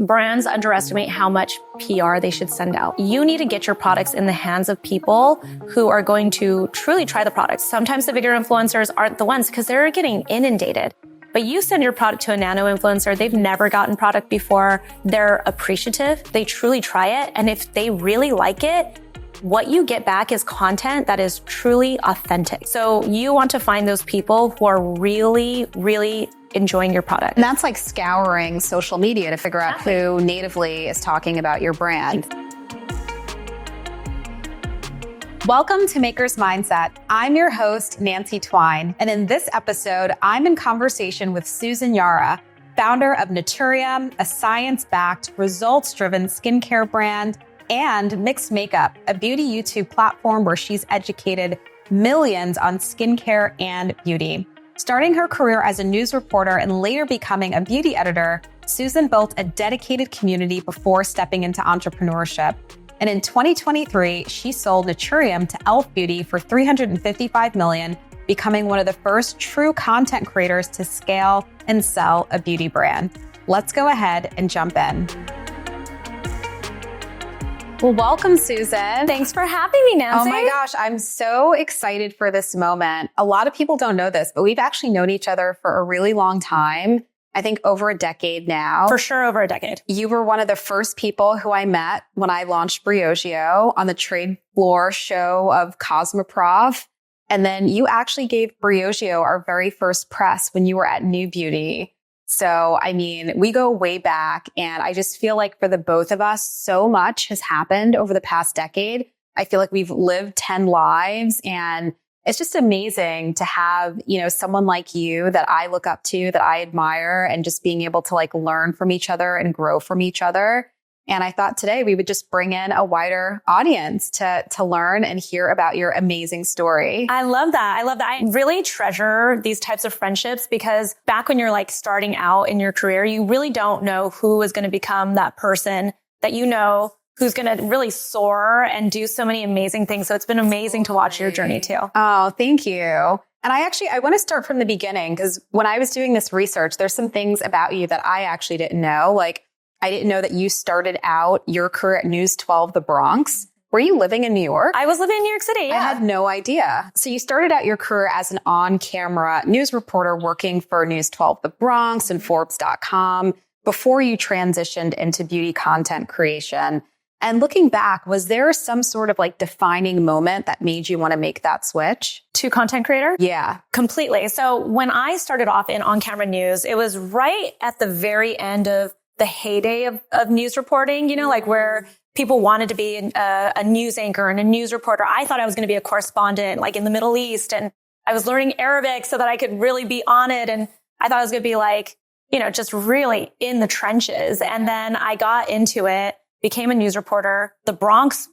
Brands underestimate how much PR they should send out. You need to get your products in the hands of people who are going to truly try the products. Sometimes the bigger influencers aren't the ones because they're getting inundated. But you send your product to a nano influencer, they've never gotten product before. They're appreciative. They truly try it. And if they really like it, what you get back is content that is truly authentic. So you want to find those people who are really, really enjoying your product. And that's like scouring social media to figure out who natively is talking about your brand. Welcome to Maker's Mindset. I'm your host, Nancy Twine. And in this episode, I'm in conversation with Susan Yara, founder of Naturium, a science-backed, results-driven skincare brand, and Mixed Makeup, a beauty YouTube platform where she's educated millions on skincare and beauty. Starting her career as a news reporter and later becoming a beauty editor, Susan built a dedicated community before stepping into entrepreneurship. And in 2023, she sold Naturium to e.l.f. Beauty for $355 million, becoming one of the first true content creators to scale and sell a beauty brand. Let's go ahead and jump in. Well, welcome, Susan. Thanks for having me, Nancy. Oh my gosh, I'm so excited for this moment. A lot of people don't know this, but we've actually known each other for a really long time. I think over a decade now. For sure, over a decade. You were one of the first people who I met when I launched Briogeo on the trade floor show of Cosmoprof. And then you actually gave Briogeo our very first press when you were at New Beauty. So, I mean, we go way back, and I just feel like for the both of us, so much has happened over the past decade. I feel like we've lived 10 lives, and it's just amazing to have, someone like you that I look up to, that I admire, and just being able to like learn from each other and grow from each other. And I thought today we would just bring in a wider audience to learn and hear about your amazing story. I love that. I really treasure these types of friendships because back when you're like starting out in your career, you really don't know who is going to become that person that who's going to really soar and do so many amazing things. So it's been amazing to watch your journey too. Oh, thank you. And I want to start from the beginning because when I was doing this research, there's some things about you that I actually didn't know. Like, I didn't know that you started out your career at News 12, the Bronx. Were you living in New York? I was living in New York City, yeah. I had no idea. So you started out your career as an on-camera news reporter working for News 12, the Bronx and Forbes.com before you transitioned into beauty content creation. And looking back, was there some sort of like defining moment that made you want to make that switch? To content creator? Yeah. Completely. So when I started off in on-camera news, it was right at the very end of the heyday of news reporting, like where people wanted to be a news anchor and a news reporter. I thought I was going to be a correspondent like in the Middle East, and I was learning Arabic so that I could really be on it. And I thought I was going to be like, just really in the trenches. And then I got into it, became a news reporter. The Bronx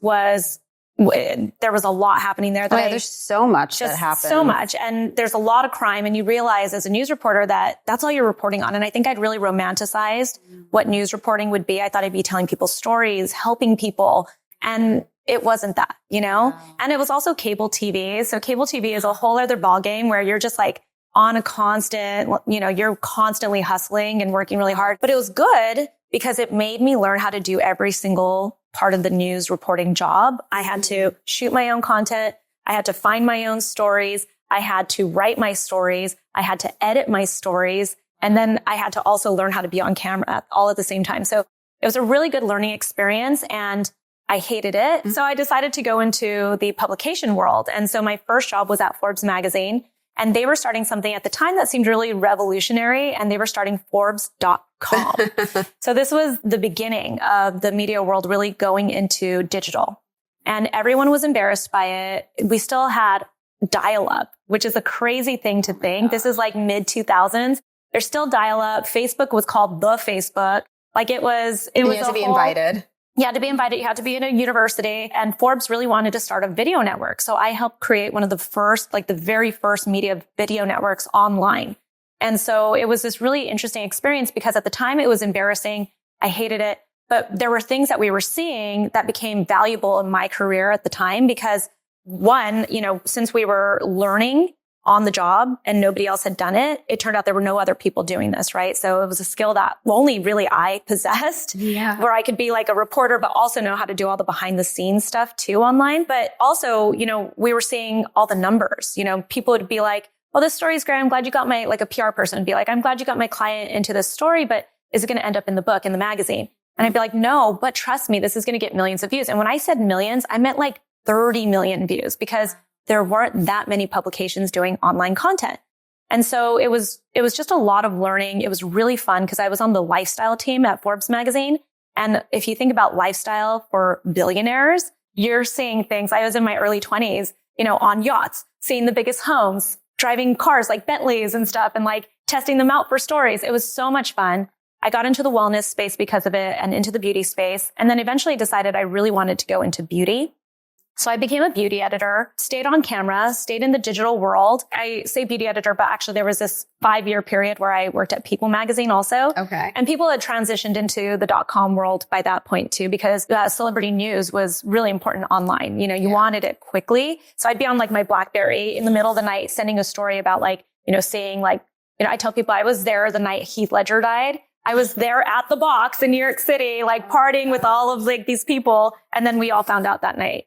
there was a lot happening there. There's so much that happened. So much. And there's a lot of crime. And you realize as a news reporter that that's all you're reporting on. And I think I'd really romanticized what news reporting would be. I thought I'd be telling people stories, helping people. And it wasn't that, Wow. And it was also cable TV. So cable TV is a whole other ballgame where you're just like on a constant, you're constantly hustling and working really hard. But it was good because it made me learn how to do every single part of the news reporting job. I had to shoot my own content. I had to find my own stories. I had to write my stories. I had to edit my stories. And then I had to also learn how to be on camera all at the same time. So it was a really good learning experience and I hated it. Mm-hmm. So I decided to go into the publication world. And so my first job was at Forbes magazine. And they were starting something at the time that seemed really revolutionary, and they were starting Forbes.com. So this was the beginning of the media world really going into digital. And everyone was embarrassed by it. We still had dial-up, which is a crazy thing to think. This is like mid-2000s. There's still dial-up. Facebook was called the Facebook. Like it was you had to be invited. You had to be invited. You had to be in a university, and Forbes really wanted to start a video network. So I helped create one of the first, like the very first media video networks online. And so it was this really interesting experience because at the time it was embarrassing. I hated it, but there were things that we were seeing that became valuable in my career at the time because one, since we were learning on the job and nobody else had done it, it turned out there were no other people doing this, right? So it was a skill that only really I possessed, where I could be like a reporter, but also know how to do all the behind the scenes stuff too online. But also, we were seeing all the numbers, people would be like, well, this story is great. I'm glad you got like a PR person would be like, I'm glad you got my client into this story, but is it going to end up in the book, in the magazine? And I'd be like, no, but trust me, this is going to get millions of views. And when I said millions, I meant like 30 million views, because there weren't that many publications doing online content. And so it was just a lot of learning. It was really fun because I was on the lifestyle team at Forbes magazine. And if you think about lifestyle for billionaires, you're seeing things. I was in my early 20s, on yachts, seeing the biggest homes, driving cars like Bentleys and stuff, and like testing them out for stories. It was so much fun. I got into the wellness space because of it and into the beauty space. And then eventually decided I really wanted to go into beauty. So I became a beauty editor, stayed on camera, stayed in the digital world. I say beauty editor, but actually there was this 5-year period where I worked at People magazine also. Okay. And People had transitioned into the .com world by that point too, because celebrity news was really important online. You wanted it quickly. So I'd be on like my BlackBerry in the middle of the night, sending a story about saying I tell people I was there the night Heath Ledger died. I was there at the box in New York City, like partying with all of like these people. And then we all found out that night,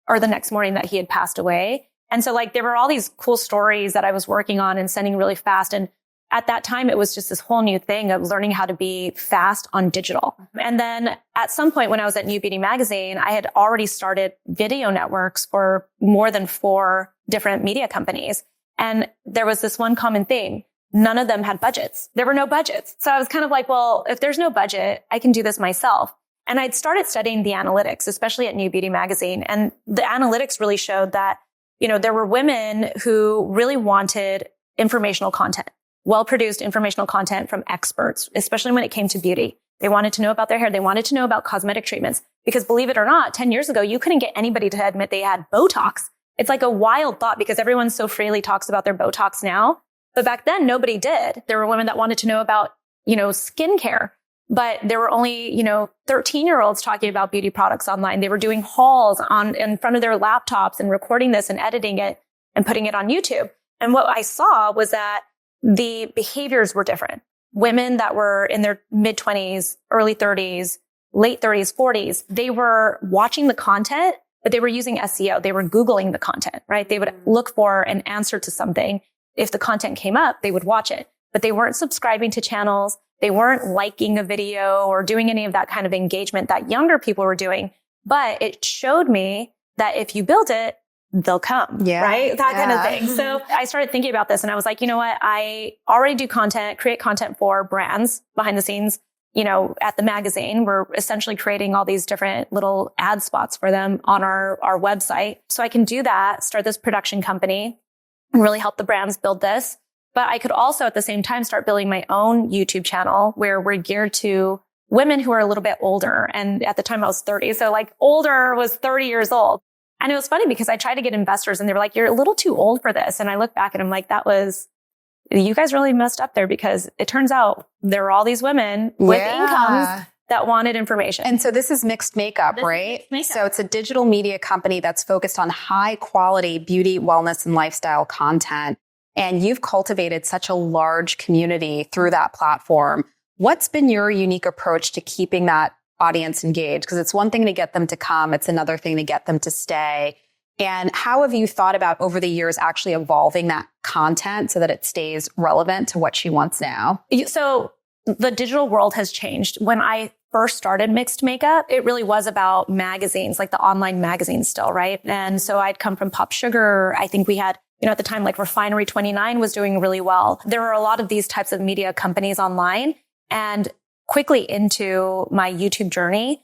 or the next morning, that he had passed away. And so there were all these cool stories that I was working on and sending really fast. And at that time, it was just this whole new thing of learning how to be fast on digital. And then at some point when I was at New Beauty Magazine, I had already started video networks for more than 4 different media companies. And there was this one common theme. None of them had budgets. There were no budgets. So I was kind of like, well, if there's no budget, I can do this myself. And I'd started studying the analytics, especially at New Beauty Magazine. And the analytics really showed that, there were women who really wanted informational content, well-produced informational content from experts, especially when it came to beauty. They wanted to know about their hair. They wanted to know about cosmetic treatments, because believe it or not, 10 years ago, you couldn't get anybody to admit they had Botox. It's like a wild thought because everyone so freely talks about their Botox now. But back then, nobody did. There were women that wanted to know about, skincare. But there were only, 13-year-olds talking about beauty products online. They were doing hauls in front of their laptops and recording this and editing it and putting it on YouTube. And what I saw was that the behaviors were different. Women that were in their mid-20s, early 30s, late 30s, 40s, they were watching the content, but they were using SEO. They were Googling the content, right? They would look for an answer to something. If the content came up, they would watch it, but they weren't subscribing to channels. They weren't liking a video or doing any of that kind of engagement that younger people were doing. But it showed me that if you build it, they'll come, right? That kind of thing. So I started thinking about this and I was like, you know what? I already do create content for brands behind the scenes. At the magazine, we're essentially creating all these different little ad spots for them on our website. So I can do that, start this production company and really help the brands build this. But I could also at the same time start building my own YouTube channel where we're geared to women who are a little bit older. And at the time I was 30. So older was 30 years old. And it was funny because I tried to get investors and they were like, you're a little too old for this. And I look back and I'm like, you guys really messed up there, because it turns out there were all these women with incomes that wanted information. And so this is Mixed Makeup, right? So it's a digital media company that's focused on high quality beauty, wellness, and lifestyle content. And you've cultivated such a large community through that platform. What's been your unique approach to keeping that audience engaged? Because it's one thing to get them to come. It's another thing to get them to stay. And how have you thought about over the years actually evolving that content so that it stays relevant to what she wants now? So the digital world has changed. When I first started Mixed Makeup, it really was about magazines, like the online magazines still, right? And so I'd come from Pop Sugar. I think we had, at the time, like Refinery 29 was doing really well. There were a lot of these types of media companies online. And quickly into my YouTube journey,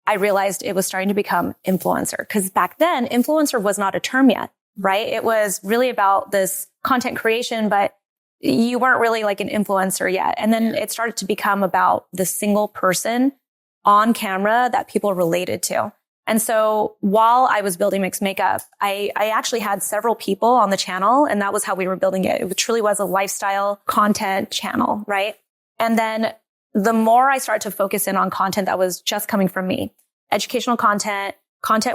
I realized it was starting to become influencer. Because back then, influencer was not a term yet, right? It was really about this content creation, but you weren't really like an influencer yet. And then it started to become about the single person on camera that people related to. And so while I was building Mixed Makeup, I actually had several people on the channel, and that was how we were building it. It truly was a lifestyle content channel, right? And then the more I started to focus in on content that was just coming from me, educational content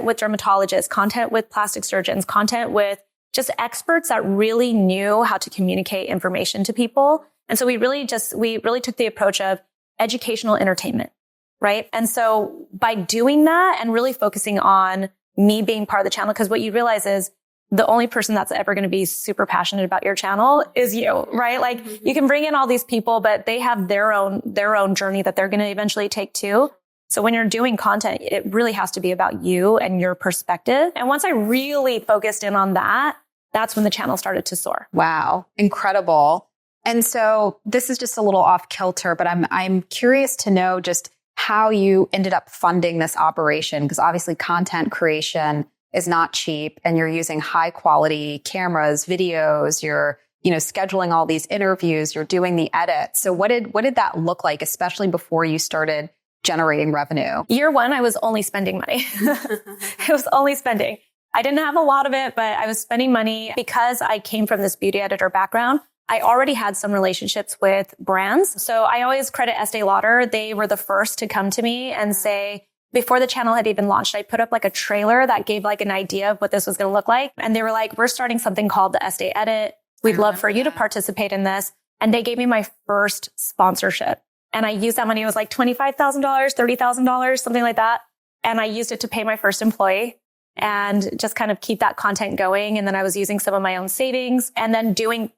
with dermatologists, content with plastic surgeons, content with just experts that really knew how to communicate information to people. And so we really took the approach of educational entertainment, right? And so by doing that and really focusing on me being part of the channel, because what you realize is the only person that's ever going to be super passionate about your channel is you, right? Like you can bring in all these people, but they have their own journey that they're going to eventually take too. So when you're doing content, it really has to be about you and your perspective. And once I really focused in on that, that's when the channel started to soar. Wow. Incredible. And so this is just a little off kilter, but I'm curious to know just how you ended up funding this operation, because obviously content creation is not cheap and you're using high quality cameras, videos, you're, scheduling all these interviews, you're doing the edits. So what did that look like, especially before you started generating revenue? Year one, I was only spending money. I was only spending. I didn't have a lot of it, but I was spending money because I came from this beauty editor background. I already had some relationships with brands. So I always credit Estee Lauder. They were the first to come to me and say, before the channel had even launched, I put up like a trailer that gave like an idea of what this was going to look like. And they were like, we're starting something called the Estee Edit. We'd love for you to participate in this. And they gave me my first sponsorship. And I used that money. It was like $25,000, $30,000, something like that. And I used it to pay my first employee and just kind of keep that content going. And then I was using some of my own savings and then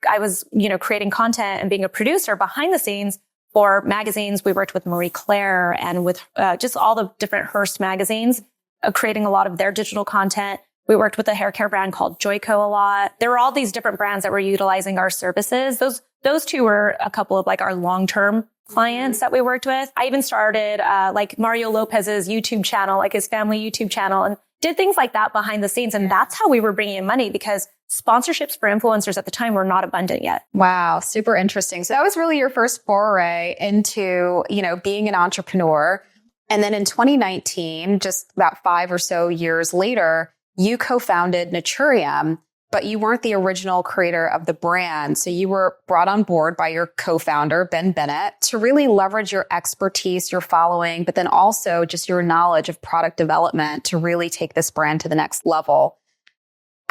I was creating content and being a producer behind the scenes for magazines. We worked with Marie Claire and with just all the different Hearst magazines, creating a lot of their digital content. We worked with a hair care brand called Joico a lot. There were all these different brands that were utilizing our services. Those two were a couple of like our long-term clients that we worked with. I even started like Mario Lopez's YouTube channel, like his family YouTube channel, and did things like that behind the scenes. And that's how we were bringing in money, because sponsorships for influencers at the time were not abundant yet. Wow. Super interesting. So that was really your first foray into, being an entrepreneur. And then in 2019, just about 5 or so years later, you co-founded Naturium, but you weren't the original creator of the brand. So you were brought on board by your co-founder, Ben Bennett, to really leverage your expertise, your following, but then also just your knowledge of product development to really take this brand to the next level.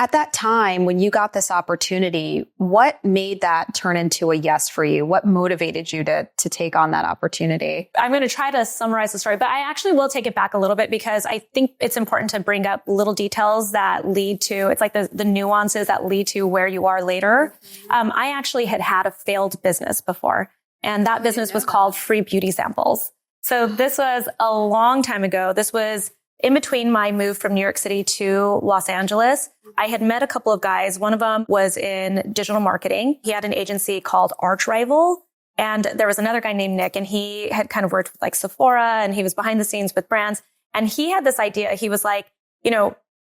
At that time, when you got this opportunity, what made that turn into a yes for you? What motivated you to take on that opportunity? I'm going to try to summarize the story, but I actually will take it back a little bit because I think it's important to bring up little details that lead to, it's like the nuances that lead to where you are later. I actually had a failed business before, and that business was called Free Beauty Samples. So this was a long time ago. This was in between my move from New York City to Los Angeles. I had met a couple of guys. One of them was in digital marketing. He had an agency called Arch Rival. And there was another guy named Nick, and he had kind of worked with like Sephora, and he was behind the scenes with brands. And he had this idea. He was like,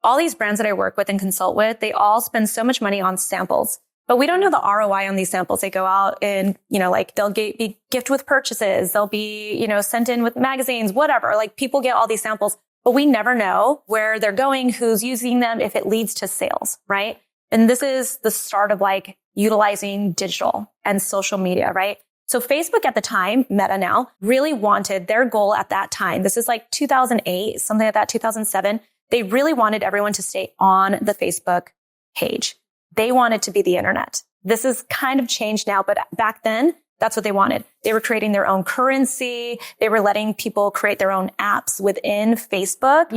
all these brands that I work with and consult with, they all spend so much money on samples, but we don't know the ROI on these samples. They go out and, they'll be gift with purchases. They'll be, sent in with magazines, whatever. Like people get all these samples, but we never know where they're going, who's using them, if it leads to sales, right? And this is the start of like utilizing digital and social media, right? So Facebook at the time, Meta now, really wanted their goal at that time. This is like 2008, something like that, 2007. They really wanted everyone to stay on the Facebook page. They wanted to be the internet. This is kind of changed now, but back then, that's what they wanted. They were creating their own currency. They were letting people create their own apps within Facebook.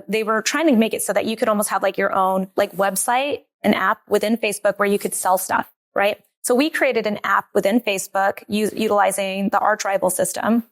They were trying to make it so that you could almost have like your own like website, an app within Facebook where you could sell stuff, right? So we created an app within Facebook utilizing the Arch Rival system.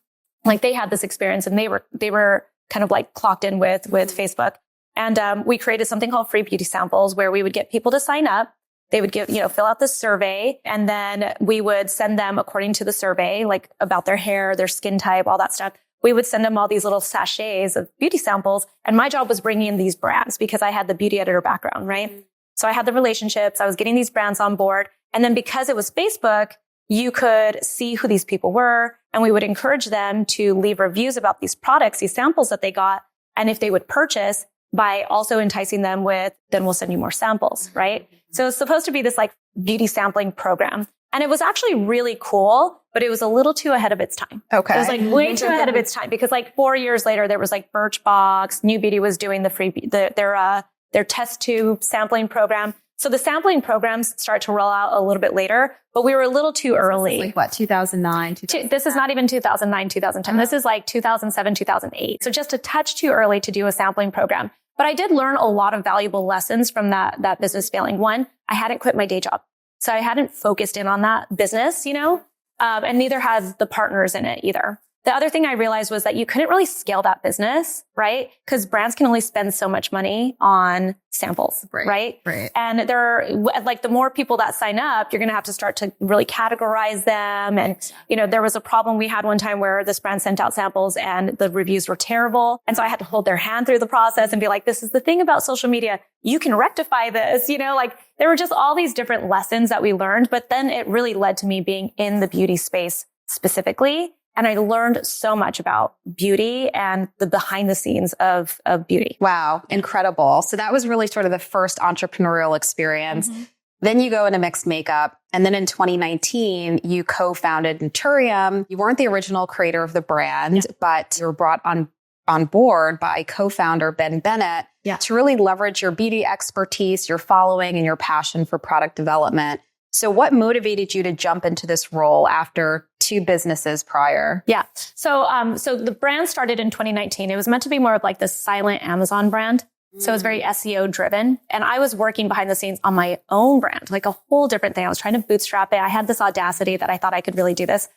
Like they had this experience and they were kind of like clocked in with Facebook. And we created something called Free Beauty Samples where we would get people to sign up. They would fill out the survey, and then we would send them according to the survey, like about their hair, their skin type, all that stuff. We would send them all these little sachets of beauty samples. And my job was bringing in these brands because I had the beauty editor background, right? So I had the relationships. I was getting these brands on board. And then because it was Facebook, you could see who these people were. And we would encourage them to leave reviews about these products, these samples that they got. And if they would purchase, by also enticing them with, then we'll send you more samples, right? So it's supposed to be this like beauty sampling program. And it was actually really cool, but it was a little too ahead of its time. Okay. It was like way too ahead of its time because like 4 years later, there was like Birchbox, New Beauty was doing their test tube sampling program. So the sampling programs start to roll out a little bit later, but we were a little too early. Like what, 2009? This is not even 2009, 2010. This is like 2007, 2008. So just a touch too early to do a sampling program. But I did learn a lot of valuable lessons from that business failing. One, I hadn't quit my day job. So I hadn't focused in on that business, and neither had the partners in it either. The other thing I realized was that you couldn't really scale that business, right? Because brands can only spend so much money on samples, right? And the more people that sign up, you're going to have to start to really categorize them. And, there was a problem we had one time where this brand sent out samples and the reviews were terrible. And so I had to hold their hand through the process and be like, this is the thing about social media. You can rectify this, there were just all these different lessons that we learned. But then it really led to me being in the beauty space specifically. And I learned so much about beauty and the behind the scenes of beauty. Wow. Incredible. So that was really sort of the first entrepreneurial experience. Mm-hmm. Then you go into mixed makeup. And then in 2019, you co-founded Naturium. You weren't the original creator of the brand, but you were brought on board by co-founder Ben Bennett to really leverage your beauty expertise, your following, and your passion for product development. So what motivated you to jump into this role after 2 businesses prior? Yeah. So the brand started in 2019. It was meant to be more of like the silent Amazon brand. So it was very SEO-driven. And I was working behind the scenes on my own brand, like a whole different thing. I was trying to bootstrap it. I had this audacity that I thought I could really do this.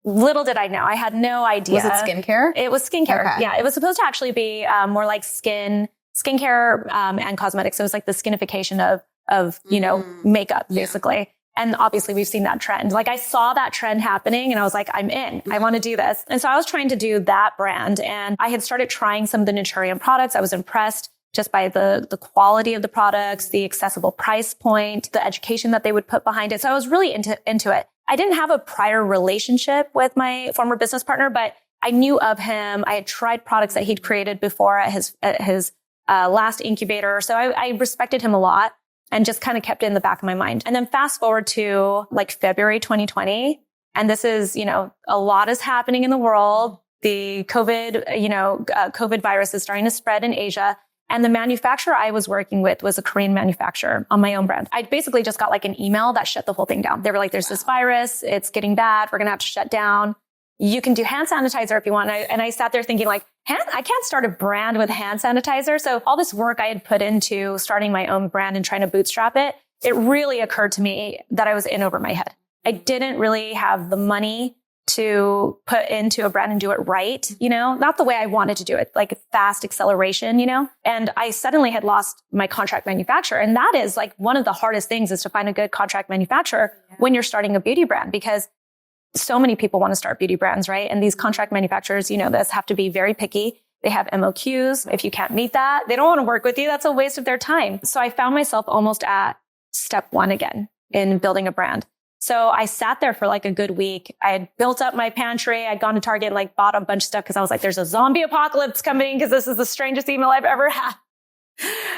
Little did I know. I had no idea. Was it skincare? It was skincare. Okay. Yeah. It was supposed to actually be more like skincare and cosmetics. So it was like the skinification of makeup, basically. And obviously we've seen that trend. Like I saw that trend happening and I was like, I'm in, I want to do this. And so I was trying to do that brand and I had started trying some of the Naturium products. I was impressed just by the quality of the products, the accessible price point, the education that they would put behind it. So I was really into it. I didn't have a prior relationship with my former business partner, but I knew of him. I had tried products that he'd created before at his last incubator. So I respected him a lot. And just kind of kept it in the back of my mind. And then fast forward to like February 2020. And this is, a lot is happening in the world. The COVID virus is starting to spread in Asia. And the manufacturer I was working with was a Korean manufacturer on my own brand. I basically just got like an email that shut the whole thing down. They were like, there's this virus. It's getting bad. We're going to have to shut down. You can do hand sanitizer if you want. And I sat there thinking like, I can't start a brand with hand sanitizer. So all this work I had put into starting my own brand and trying to bootstrap it, it really occurred to me that I was in over my head. I didn't really have the money to put into a brand and do it right, not the way I wanted to do it, like fast acceleration, and I suddenly had lost my contract manufacturer. And that is like one of the hardest things is to find a good contract manufacturer when you're starting a beauty brand, because so many people want to start beauty brands, right? And these contract manufacturers, this have to be very picky. They have MOQs. If you can't meet that, they don't want to work with you. That's a waste of their time. So I found myself almost at step 1 again in building a brand. So I sat there for like a good week. I had built up my pantry. I'd gone to Target and like bought a bunch of stuff because I was like, there's a zombie apocalypse coming because this is the strangest email I've ever had.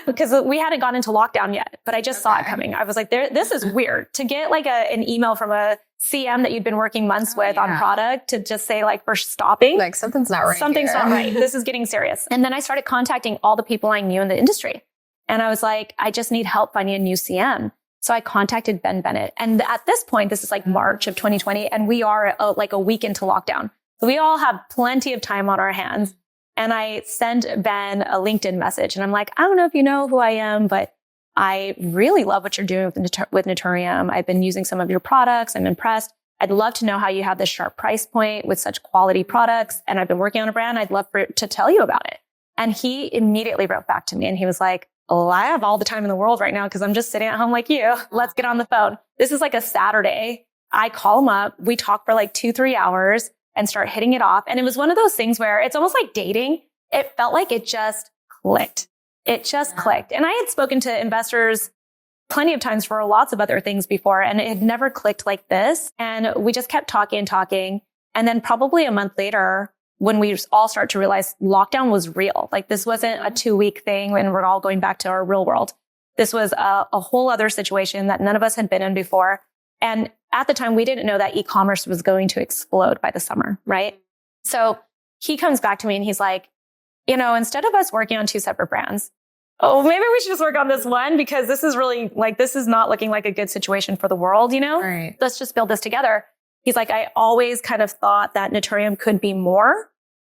Because we hadn't gone into lockdown yet, but I just saw it coming. I was like, this is weird to get like an email from a CM that you'd been working months with on product to just say like, we're stopping. Like something's not right. Something's not right. This is getting serious. And then I started contacting all the people I knew in the industry. And I was like, I just need help finding a new CM. So I contacted Ben Bennett. And at this point, this is like March of 2020. And we are like a week into lockdown. So we all have plenty of time on our hands. And I send Ben a LinkedIn message and I'm like, I don't know if you know who I am, but I really love what you're doing with Naturium. I've been using some of your products. I'm impressed. I'd love to know how you have this sharp price point with such quality products. And I've been working on a brand. I'd love to tell you about it. And he immediately wrote back to me and he was like, oh, I have all the time in the world right now because I'm just sitting at home like you. Let's get on the phone. This is like a Saturday. I call him up. We talk for like 2-3 hours. And start hitting it off. And it was one of those things where it's almost like dating. It felt like it just clicked. It just clicked. And I had spoken to investors plenty of times for lots of other things before, and it had never clicked like this. And we just kept talking. And then probably a month later, when we all start to realize lockdown was real, like this wasn't a 2-week thing when we're all going back to our real world. This was a whole other situation that none of us had been in before. And at the time, we didn't know that e-commerce was going to explode by the summer, right? So he comes back to me and he's like, instead of us working on 2 separate brands, oh, maybe we should just work on this one because this is really like, this is not looking like a good situation for the world, you know? Right. Let's just build this together. He's like, I always kind of thought that Naturium could be more.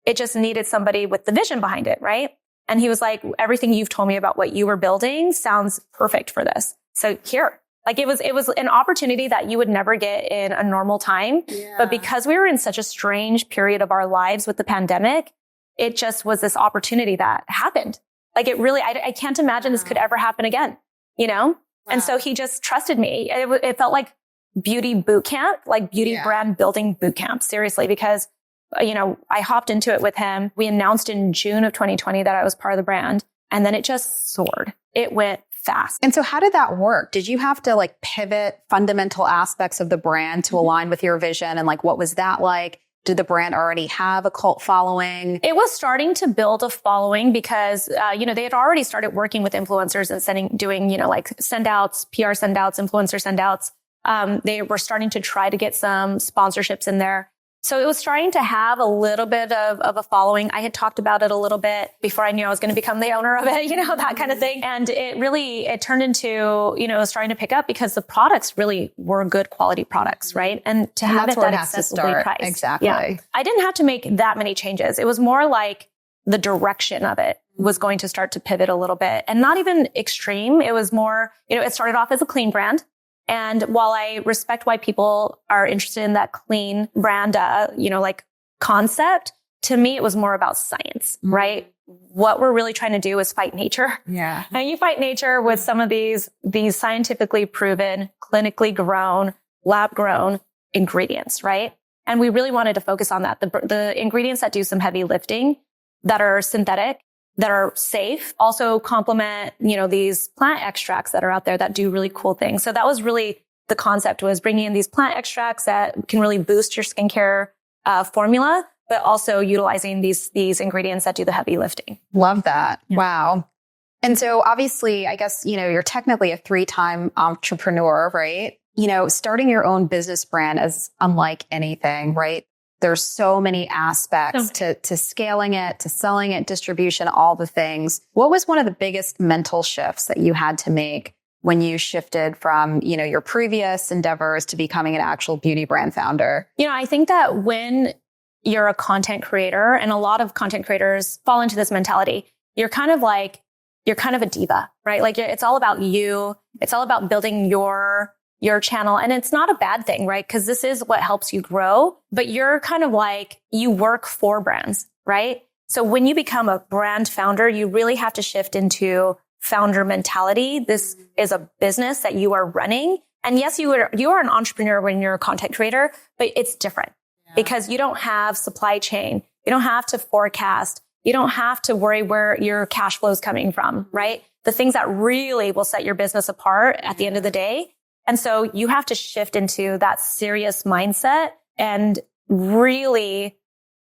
It just needed somebody with the vision behind it, right? And he was like, everything you've told me about what you were building sounds perfect for this. So here, like it was an opportunity that you would never get in a normal time. Yeah. But because we were in such a strange period of our lives with the pandemic, it just was this opportunity that happened. Like it really, I can't imagine this could ever happen again, you know? Wow. And so he just trusted me. It felt like beauty boot camp, like beauty brand building boot camp, seriously, because, you know, I hopped into it with him. We announced in June of 2020 that I was part of the brand, and then it just soared. It went fast. And so how did that work? Did you have to like pivot fundamental aspects of the brand to align with your vision? And like, what was that like? Did the brand already have a cult following? It was starting to build a following because, you know, they had already started working with influencers and doing, you know, like send outs, PR send outs, influencer send outs. They were starting to try to get some sponsorships in there. So it was starting to have a little bit of a following. I had talked about it a little bit before I knew I was going to become the owner of it, you know, that kind of thing. And it turned into, you know, starting to pick up because the products really were good quality products, right? And to have it that accessibly priced. Exactly. Yeah. I didn't have to make that many changes. It was more like the direction of it was going to start to pivot a little bit, and not even extreme. It was more, you know, it started off as a clean brand. And while I respect why people are interested in that clean brand, you know, like concept, to me, it was more about science, right? What we're really trying to do is fight nature. Yeah. And you fight nature with some of these scientifically proven, clinically grown, lab grown ingredients, right? And we really wanted to focus on that. The ingredients that do some heavy lifting, that are synthetic, that are safe, also complement, you know, these plant extracts that are out there that do really cool things. So that was really the concept, was bringing in these plant extracts that can really boost your skincare formula, but also utilizing these ingredients that do the heavy lifting. Love that. Yeah. Wow. And so obviously, I guess, you know, you're technically a 3-time entrepreneur, right? You know, starting your own business brand is unlike anything, right? There's so many aspects to scaling it, to selling it, distribution, all the things. What was one of the biggest mental shifts that you had to make when you shifted from, you know, your previous endeavors to becoming an actual beauty brand founder? You know, I think that when you're a content creator, and a lot of content creators fall into this mentality, you're kind of a diva, right? Like it's all about you. It's all about building your channel. And it's not a bad thing, right? Because this is what helps you grow. But you're kind of like, you work for brands, right? So when you become a brand founder, you really have to shift into founder mentality. This is a business that you are running. And yes, you are an entrepreneur when you're a content creator, but it's different because you don't have supply chain. You don't have to forecast. You don't have to worry where your cash flow is coming from, right? The things that really will set your business apart at the end of the day. And so you have to shift into that serious mindset and really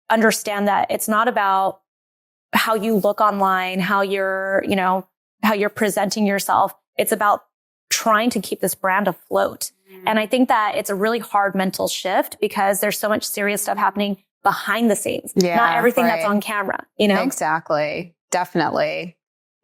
understand that it's not about how you look online, how you're presenting yourself. It's about trying to keep this brand afloat. And I think that it's a really hard mental shift because there's so much serious stuff happening behind the scenes. Yeah, not everything that's on camera, you know? Exactly. Definitely.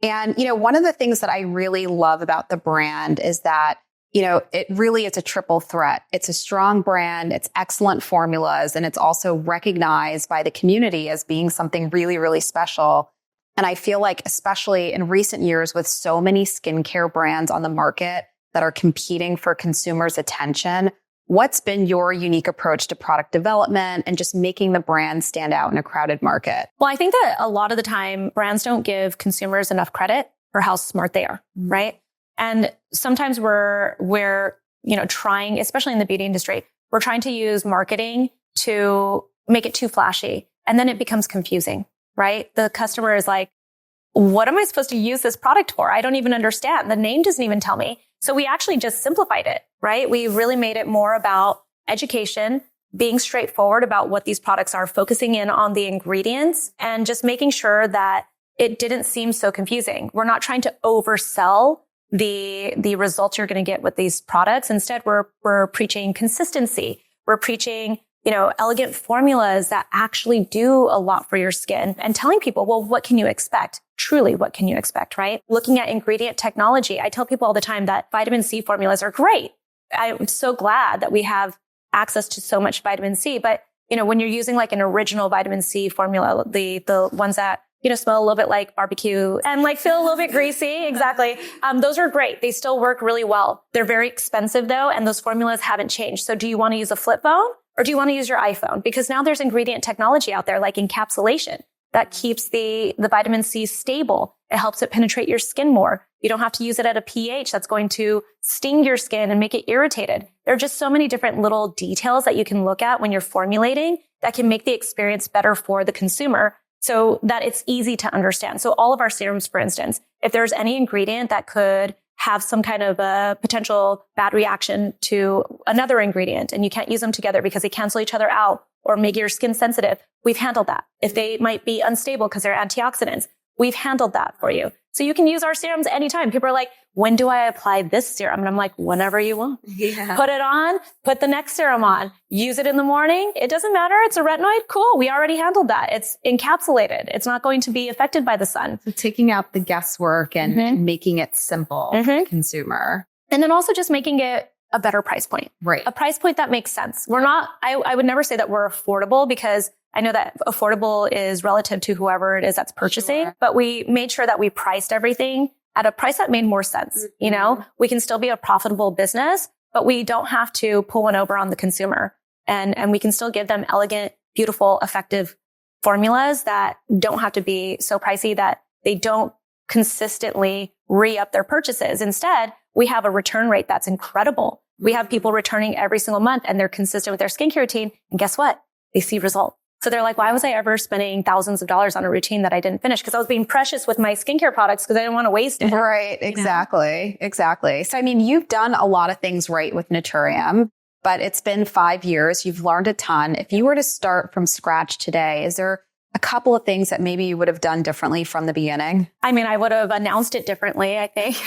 And, you know, one of the things that I really love about the brand is that, you know, it really is a triple threat. It's a strong brand, it's excellent formulas, and it's also recognized by the community as being something really, really special. And I feel like, especially in recent years, with so many skincare brands on the market that are competing for consumers' attention, what's been your unique approach to product development and just making the brand stand out in a crowded market? Well, I think that a lot of the time, brands don't give consumers enough credit for how smart they are, right? And sometimes we're, you know, trying, especially in the beauty industry, we're trying to use marketing to make it too flashy. And then it becomes confusing, right? The customer is like, what am I supposed to use this product for? I don't even understand. The name doesn't even tell me. So we actually just simplified it, right? We really made it more about education, being straightforward about what these products are, focusing in on the ingredients, and just making sure that it didn't seem so confusing. We're not trying to oversell the results you're going to get with these products. Instead, we're preaching consistency. We're preaching elegant formulas that actually do a lot for your skin and telling people, well, what can you expect? Truly, what can you expect, right? Looking at ingredient technology. I tell people all the time that vitamin C formulas are great. I'm so glad that we have access to so much vitamin C. But, when you're using like an original vitamin C formula, the ones that, smell a little bit like barbecue and like feel a little bit greasy. Exactly. Those are great. They still work really well. They're very expensive though. And those formulas haven't changed. So do you want to use a flip phone or do you want to use your iPhone? Because now there's ingredient technology out there like encapsulation that keeps the vitamin C stable. It helps it penetrate your skin more. You don't have to use it at a pH that's going to sting your skin and make it irritated. There are just so many different little details that you can look at when you're formulating that can make the experience better for the consumer so that it's easy to understand. So all of our serums, for instance, if there's any ingredient that could have some kind of a potential bad reaction to another ingredient and you can't use them together because they cancel each other out or make your skin sensitive, we've handled that. If they might be unstable because they're antioxidants, we've handled that for you. So you can use our serums anytime. People are like, when do I apply this serum? And I'm like, whenever you want. Yeah. Put it on, put the next serum on, use it in the morning. It doesn't matter. It's a retinoid. Cool. We already handled that. It's encapsulated. It's not going to be affected by the sun. So taking out the guesswork and making it simple for the consumer. And then also just making it a better price point. Right. A price point that makes sense. I would never say that we're affordable because I know that affordable is relative to whoever it is that's purchasing, but we made sure that we priced everything at a price that made more sense. We can still be a profitable business, but we don't have to pull one over on the consumer. And we can still give them elegant, beautiful, effective formulas that don't have to be so pricey that they don't consistently re-up their purchases. Instead, we have a return rate that's incredible. We have people returning every single month and they're consistent with their skincare routine. And guess what? They see results. So they're like, why was I ever spending thousands of dollars on a routine that I didn't finish? Because I was being precious with my skincare products because I didn't want to waste it. Right. Exactly. Exactly. So, you've done a lot of things right with Naturium, but it's been 5 years. You've learned a ton. If you were to start from scratch today, is there a couple of things that maybe you would have done differently from the beginning? I would have announced it differently, I think.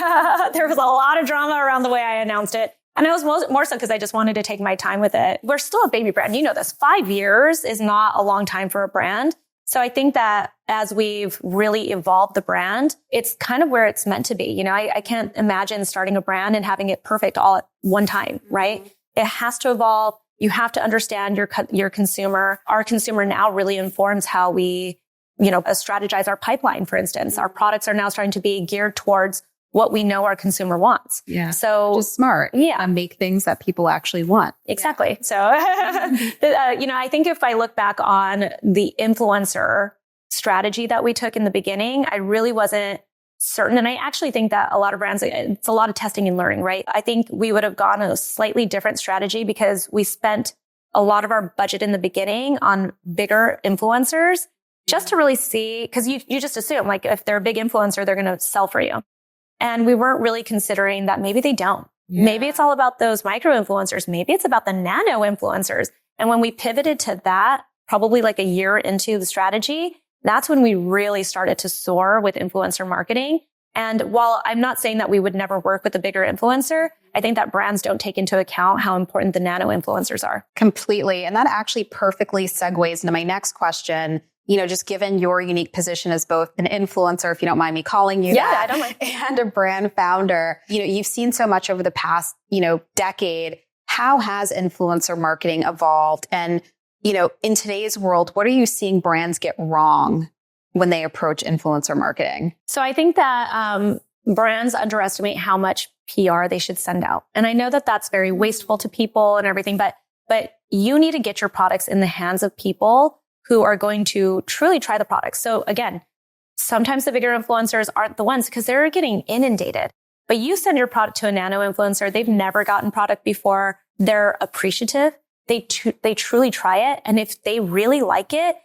There was a lot of drama around the way I announced it. And it was more so because I just wanted to take my time with it. We're still a baby brand. You know this. 5 years is not a long time for a brand. So I think that as we've really evolved the brand, it's kind of where it's meant to be. I can't imagine starting a brand and having it perfect all at one time, right? It has to evolve. You have to understand your consumer. Our consumer now really informs how we, strategize our pipeline, for instance. Our products are now starting to be geared towards what we know our consumer wants. Yeah. So just smart. Yeah. And make things that people actually want. Exactly. So, I think if I look back on the influencer strategy that we took in the beginning, I really wasn't certain. And I actually think that a lot of brands, it's a lot of testing and learning, right? I think we would have gone a slightly different strategy because we spent a lot of our budget in the beginning on bigger influencers just to really see, because you just assume like if they're a big influencer, they're going to sell for you. And we weren't really considering that maybe they don't. Yeah. Maybe it's all about those micro influencers. Maybe it's about the nano influencers. And when we pivoted to that, probably like a year into the strategy, that's when we really started to soar with influencer marketing. And while I'm not saying that we would never work with a bigger influencer, I think that brands don't take into account how important the nano influencers are. Completely. And that actually perfectly segues into my next question. Just given your unique position as both an influencer, if you don't mind me calling you that, I don't mind. And a brand founder, you've seen so much over the past, decade. How has influencer marketing evolved? And, in today's world, what are you seeing brands get wrong when they approach influencer marketing? So I think that brands underestimate how much PR they should send out. And I know that that's very wasteful to people and everything, but you need to get your products in the hands of people who are going to truly try the products. So again, sometimes the bigger influencers aren't the ones because they're getting inundated. But you send your product to a nano influencer, they've never gotten product before. They're appreciative. They truly try it. And if they really like it,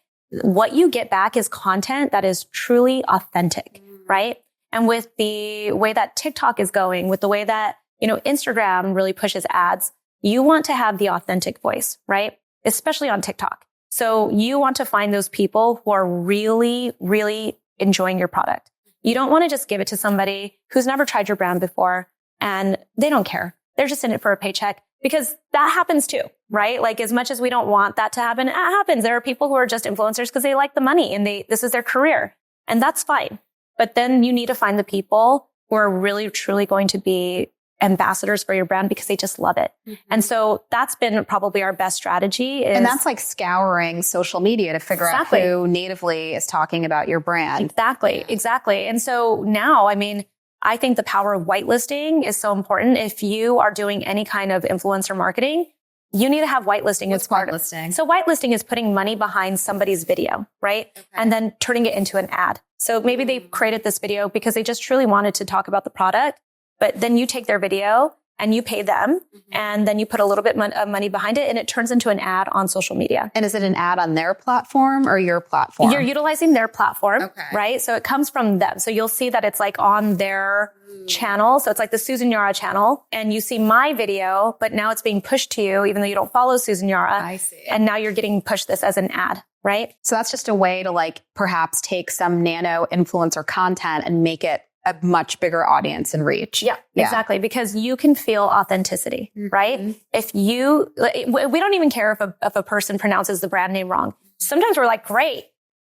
what you get back is content that is truly authentic, right? And with the way that TikTok is going, with the way that, Instagram really pushes ads, you want to have the authentic voice, right? Especially on TikTok. So you want to find those people who are really, really enjoying your product. You don't want to just give it to somebody who's never tried your brand before and they don't care. They're just in it for a paycheck because that happens too. right? Like as much as we don't want that to happen, it happens. There are people who are just influencers because they like the money and this is their career, and that's fine. But then you need to find the people who are really, truly going to be ambassadors for your brand because they just love it. And so that's been probably our best strategy. And that's like scouring social media to figure out who natively is talking about your brand. Exactly. And so now, I mean, I think the power of whitelisting is so important. If you are doing any kind of influencer marketing, you need to have whitelisting as part of it. So whitelisting is putting money behind somebody's video, right? Okay. And then turning it into an ad. So maybe they created this video because they just truly wanted to talk about the product, but then you take their video and you pay them and then you put a little bit of money behind it and it turns into an ad on social media. And is it an ad on their platform or your platform? You're utilizing their platform, right? So it comes from them. So you'll see that it's like on their channel. So it's like the Susan Yara channel and you see my video, but now it's being pushed to you, even though you don't follow Susan Yara. I see. And now you're getting pushed this as an ad, right? So that's just a way to like perhaps take some nano influencer content and make it a much bigger audience and reach. Yeah, exactly. Because you can feel authenticity, right? If you, we don't even care if a person pronounces the brand name wrong. Sometimes we're like, great,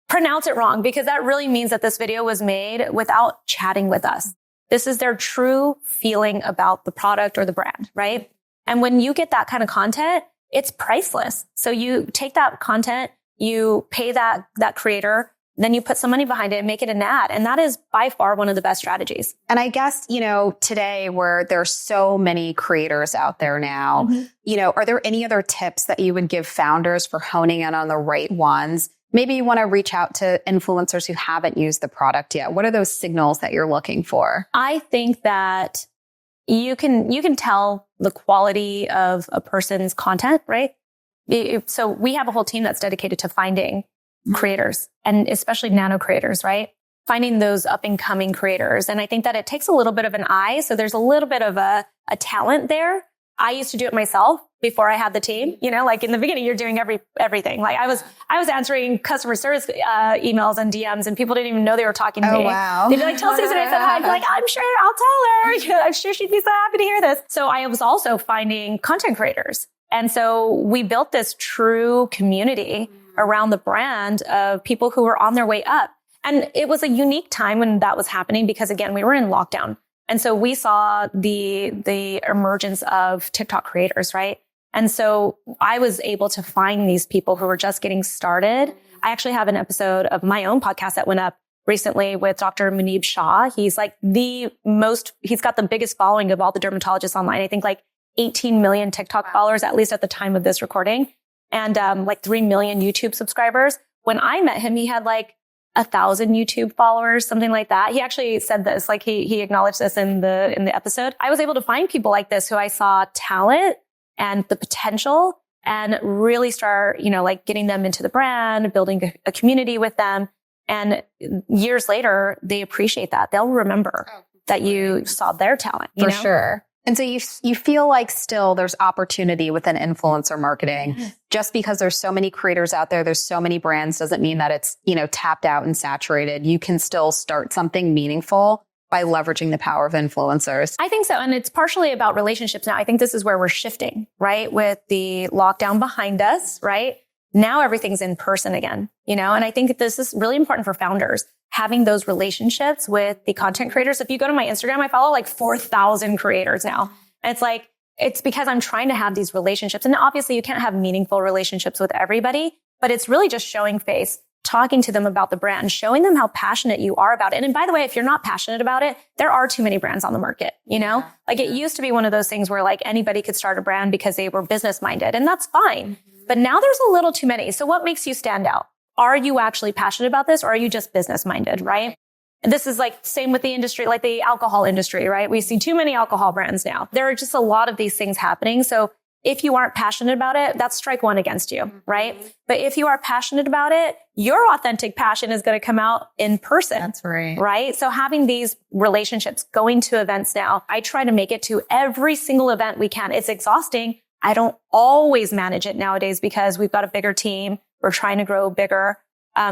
pronounce it wrong, because that really means that this video was made without chatting with us. This is their true feeling about the product or the brand, right? And when you get that kind of content, it's priceless. So you take that content, you pay that creator, then you put some money behind it and make it an ad. And that is by far one of the best strategies. And I guess, you know, today where there's so many creators out there now, you know, are there any other tips that you would give founders for honing in on the right ones? Maybe you want to reach out to influencers who haven't used the product yet. What are those signals that you're looking for? I think that you can tell the quality of a person's content, right? So we have a whole team that's dedicated to finding creators and especially nano creators, right? Finding those up and coming creators. And I think that it takes a little bit of an eye. So there's a little bit of a talent there. I used to do it myself before I had the team. You know, like in the beginning, you're doing everything. Like I was answering customer service emails and DMs, and people didn't even know they were talking to me. Wow. They'd be like, "Tell Susan I said hi." I'd be like, "I'm sure, I'll tell her. You know, I'm sure she'd be so happy to hear this." So I was also finding content creators, and so we built this true community around the brand of people who were on their way up. And it was a unique time when that was happening because, again, we were in lockdown. And so we saw the emergence of TikTok creators, right? And so I was able to find these people who were just getting started. I actually have an episode of my own podcast that went up recently with Dr. Munib Shah. He's like he's got the biggest following of all the dermatologists online. I think like 18 million TikTok followers, at least at the time of this recording. And like 3 million YouTube subscribers. When I met him, he had like 1,000 YouTube followers, something like that. He actually said this, like he acknowledged this in the episode. I was able to find people like this who I saw talent and the potential and really start, you know, like getting them into the brand, building a community with them. And years later, they appreciate that. They'll remember that you saw their talent. For sure. And so you feel like still there's opportunity within influencer marketing. Just because there's so many creators out there, there's so many brands, doesn't mean that it's, you know, tapped out and saturated. You can still start something meaningful by leveraging the power of influencers. I think so. And it's partially about relationships now. I think this is where we're shifting, right? With the lockdown behind us, right? Now everything's in person again, you know, and I think this is really important for founders, having those relationships with the content creators. If you go to my Instagram, I follow like 4,000 creators now. And it's like, it's because I'm trying to have these relationships. And obviously you can't have meaningful relationships with everybody, but it's really just showing face, talking to them about the brand, showing them how passionate you are about it. And by the way, if you're not passionate about it, there are too many brands on the market, you know? Like it used to be one of those things where like anybody could start a brand because they were business minded, and that's fine. But now there's a little too many. So what makes you stand out? Are you actually passionate about this, or are you just business minded, right? And this is like same with the industry, like the alcohol industry, right? We see too many alcohol brands now. There are just a lot of these things happening. So if you aren't passionate about it, that's strike one against you, right? But if you are passionate about it, your authentic passion is going to come out in person. That's right. Right? So having these relationships, going to events now, I try to make it to every single event we can. It's exhausting. I don't always manage it nowadays because we've got a bigger team. We're trying to grow bigger.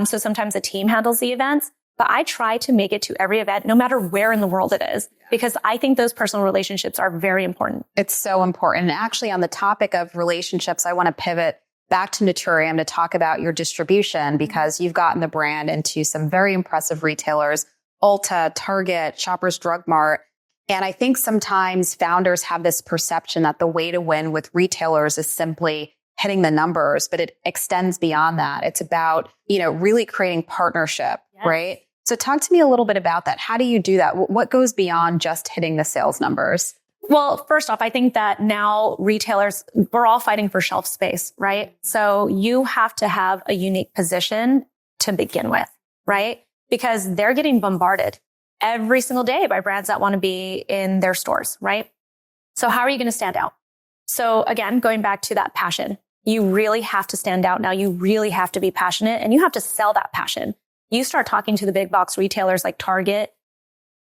So sometimes a team handles the events, but I try to make it to every event, no matter where in the world it is, because I think those personal relationships are very important. It's so important. And actually, on the topic of relationships, I want to pivot back to Naturium to talk about your distribution, because you've gotten the brand into some very impressive retailers, Ulta, Target, Shoppers Drug Mart. And I think sometimes founders have this perception that the way to win with retailers is simply hitting the numbers, but it extends beyond that. It's about, really creating partnership, right? So talk to me a little bit about that. How do you do that? What goes beyond just hitting the sales numbers? Well, first off, I think that now retailers, we're all fighting for shelf space, right? So you have to have a unique position to begin with, right? Because they're getting bombarded every single day by brands that want to be in their stores, right? So how are you going to stand out? So again, going back to that passion, you really have to stand out now. You really have to be passionate, and you have to sell that passion. You start talking to the big box retailers like Target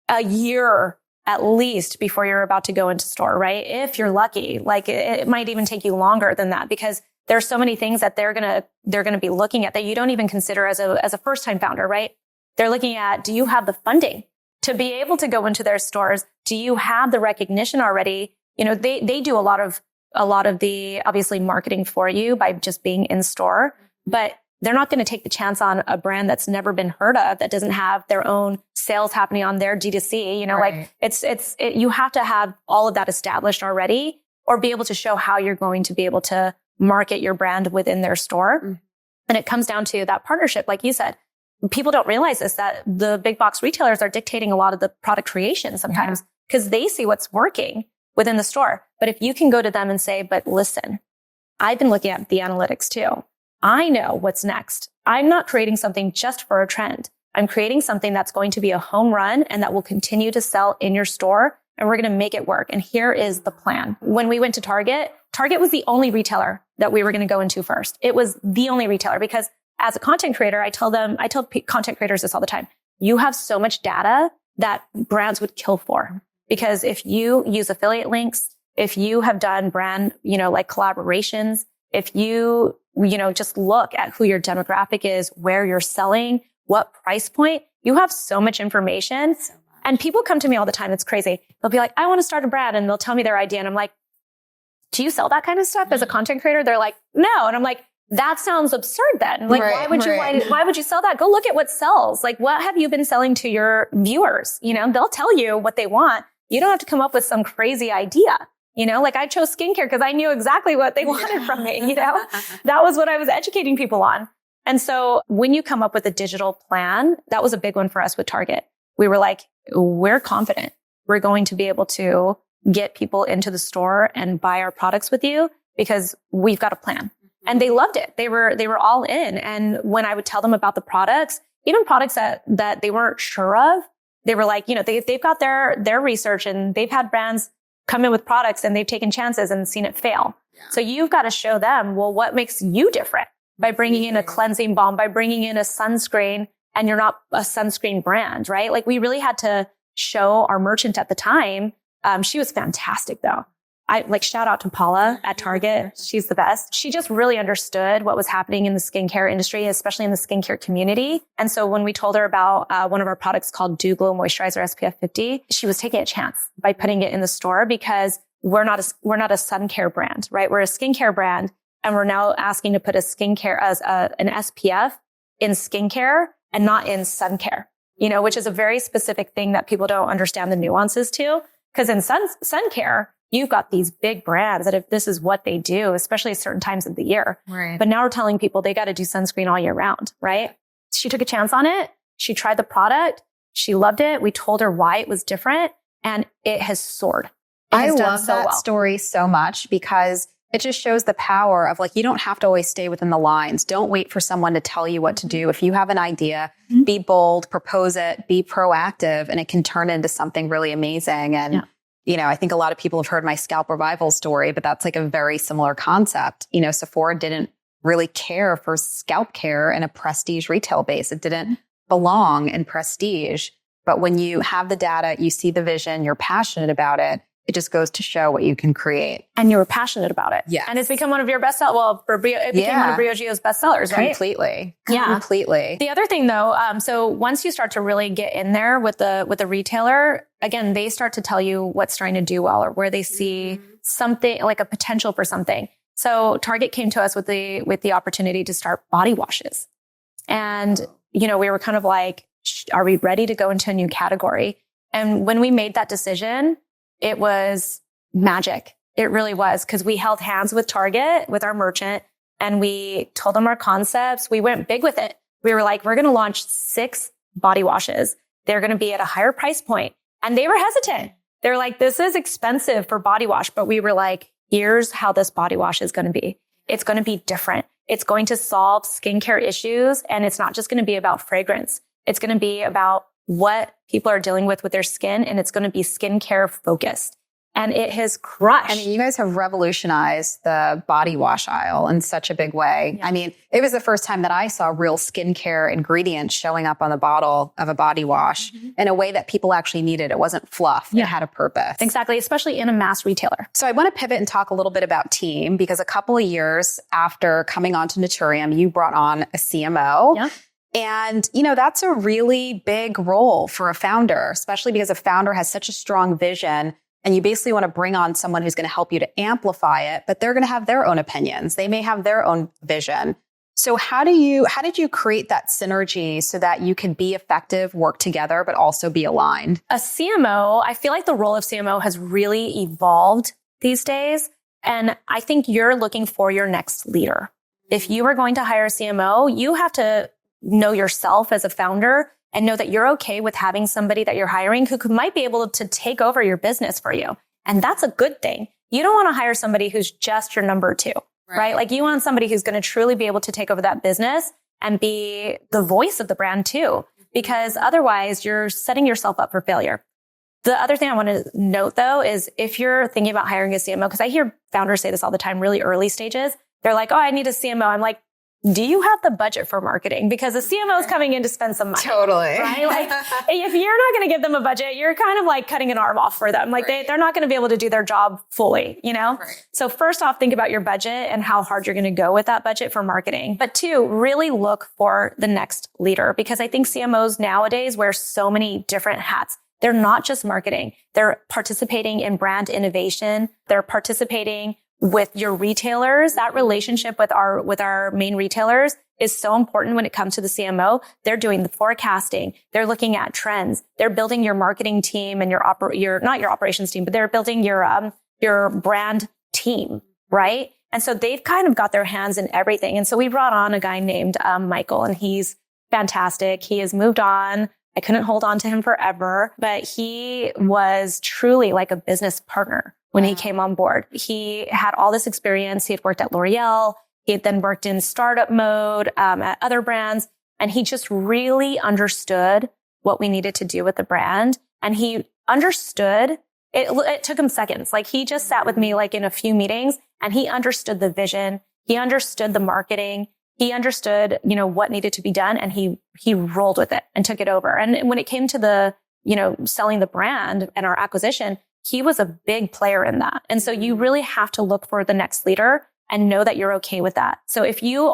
a year at least before you're about to go into store, right? If you're lucky, like it might even take you longer than that, because there's so many things that they're going to be looking at that you don't even consider as a first time founder, right? They're looking at, do you have the funding to be able to go into their stores? Do you have the recognition already? They do a lot of the obviously marketing for you by just being in store, but they're not going to take the chance on a brand that's never been heard of, that doesn't have their own sales happening on their D2C. Right. Like you have to have all of that established already, or be able to show how you're going to be able to market your brand within their store. Mm-hmm. And it comes down to that partnership. Like you said, people don't realize this, that the big box retailers are dictating a lot of the product creation sometimes because they see what's working within the store. But if you can go to them and say, but listen, I've been looking at the analytics too. I know what's next. I'm not creating something just for a trend. I'm creating something that's going to be a home run and that will continue to sell in your store. And we're going to make it work. And here is the plan. When we went to Target was the only retailer that we were going to go into first. It was the only retailer, because as a content creator, I tell content creators this all the time. You have so much data that brands would kill for, because if you use affiliate links, if you have done brand, like collaborations, if you just look at who your demographic is, where you're selling, what price point, you have so much information. And people come to me all the time. It's crazy. They'll be like, I want to start a brand, and they'll tell me their idea. And I'm like, do you sell that kind of stuff as a content creator? They're like, no. And I'm like, that sounds absurd then. Like, why would you sell that? Go look at what sells. Like, what have you been selling to your viewers? They'll tell you what they want. You don't have to come up with some crazy idea. Like I chose skincare because I knew exactly what they wanted from me. That was what I was educating people on. And so when you come up with a digital plan, that was a big one for us with Target. We were like, we're confident we're going to be able to get people into the store and buy our products with you because we've got a plan. And they loved it. They were all in. And when I would tell them about the products, even products that they weren't sure of, they were like, they've got their research, and they've had brands come in with products and they've taken chances and seen it fail. Yeah. So you've got to show them, well, what makes you different by bringing in a cleansing balm, by bringing in a sunscreen, and you're not a sunscreen brand, right? Like we really had to show our merchant at the time. She was fantastic though. Shout out to Paula at Target. She's the best. She just really understood what was happening in the skincare industry, especially in the skincare community. And so when we told her about one of our products called Dew Glow Moisturizer SPF 50, she was taking a chance by putting it in the store, because we're not a sun care brand, right? We're a skincare brand, and we're now asking to put a skincare as an SPF in skincare and not in sun care, which is a very specific thing that people don't understand the nuances to. Because in sun care, you've got these big brands that if this is what they do, especially at certain times of the year. Right. But now we're telling people they got to do sunscreen all year round, right? She took a chance on it. She tried the product. She loved it. We told her why it was different, and it has soared. I love that story so much, because it just shows the power of you don't have to always stay within the lines. Don't wait for someone to tell you what to do. If you have an idea, be bold, propose it, be proactive, and it can turn into something really amazing. And I think a lot of people have heard my scalp revival story, but that's a very similar concept. Sephora didn't really care for scalp care in a prestige retail base. It didn't belong in prestige. But when you have the data, you see the vision, you're passionate about it, it just goes to show what you can create. And you were passionate about it. Yeah. And it's become one of your best sellers. Well, it became one of Briogio's best sellers, right? Completely. Yeah. Completely. The other thing though, so once you start to really get in there with the retailer, again, they start to tell you what's trying to do well or where they see something like a potential for something. So Target came to us with the opportunity to start body washes. And, we were kind of like, are we ready to go into a new category? And when we made that decision, it was magic. It really was, because we held hands with Target, with our merchant, and we told them our concepts. We went big with it. We were like, we're going to launch 6 body washes. They're going to be at a higher price point. And they were hesitant. They're like, this is expensive for body wash. But we were like, here's how this body wash is going to be. It's going to be different. It's going to solve skincare issues. And it's not just going to be about fragrance. It's going to be about what people are dealing with their skin. And it's going to be skincare focused. And it has crushed. I mean, you guys have revolutionized the body wash aisle in such a big way. Yeah. I mean, it was the first time that I saw real skincare ingredients showing up on the bottle of a body wash in a way that people actually needed. It wasn't fluff. Yeah. It had a purpose. Exactly. Especially in a mass retailer. So I want to pivot and talk a little bit about team, because a couple of years after coming on to Naturium, you brought on a CMO. Yeah. And, that's a really big role for a founder, especially because a founder has such a strong vision. And you basically want to bring on someone who's going to help you to amplify it, but they're going to have their own opinions. They may have their own vision. So how did you create that synergy so that you can be effective, work together, but also be aligned? A CMO, I feel like the role of CMO has really evolved these days. And I think you're looking for your next leader. If you are going to hire a CMO, you have to know yourself as a founder and know that you're okay with having somebody that you're hiring who might be able to take over your business for you. And that's a good thing. You don't want to hire somebody who's just your number 2, right? Like you want somebody who's going to truly be able to take over that business and be the voice of the brand too, because otherwise you're setting yourself up for failure. The other thing I want to note though, is if you're thinking about hiring a CMO, because I hear founders say this all the time, really early stages, they're like, oh, I need a CMO. I'm like, do you have the budget for marketing? Because the CMO is coming in to spend some money. Totally. Right? Like if you're not going to give them a budget, you're kind of like cutting an arm off for them. Like they're not going to be able to do their job fully, Right. So first off, think about your budget and how hard you're going to go with that budget for marketing. But 2, really look for the next leader, because I think CMOs nowadays wear so many different hats. They're not just marketing. They're participating in brand innovation. They're participating with your retailers. That relationship with our main retailers is so important when it comes to the CMO. They're doing the forecasting. They're looking at trends. They're building your marketing team and not your operations team, but they're building your brand team, right? And so they've kind of got their hands in everything. And so we brought on a guy named Michael, and he's fantastic. He has moved on. I couldn't hold on to him forever, but he was truly like a business partner when he came on board. He had all this experience. He had worked at L'Oreal. He had then worked in startup mode at other brands. And he just really understood what we needed to do with the brand. And he understood, it took him seconds. Like he just sat with me like in a few meetings and he understood the vision. He understood the marketing. He understood, what needed to be done. And he rolled with it and took it over. And when it came to the, selling the brand and our acquisition, he was a big player in that. And so you really have to look for the next leader and know that you're okay with that. So if you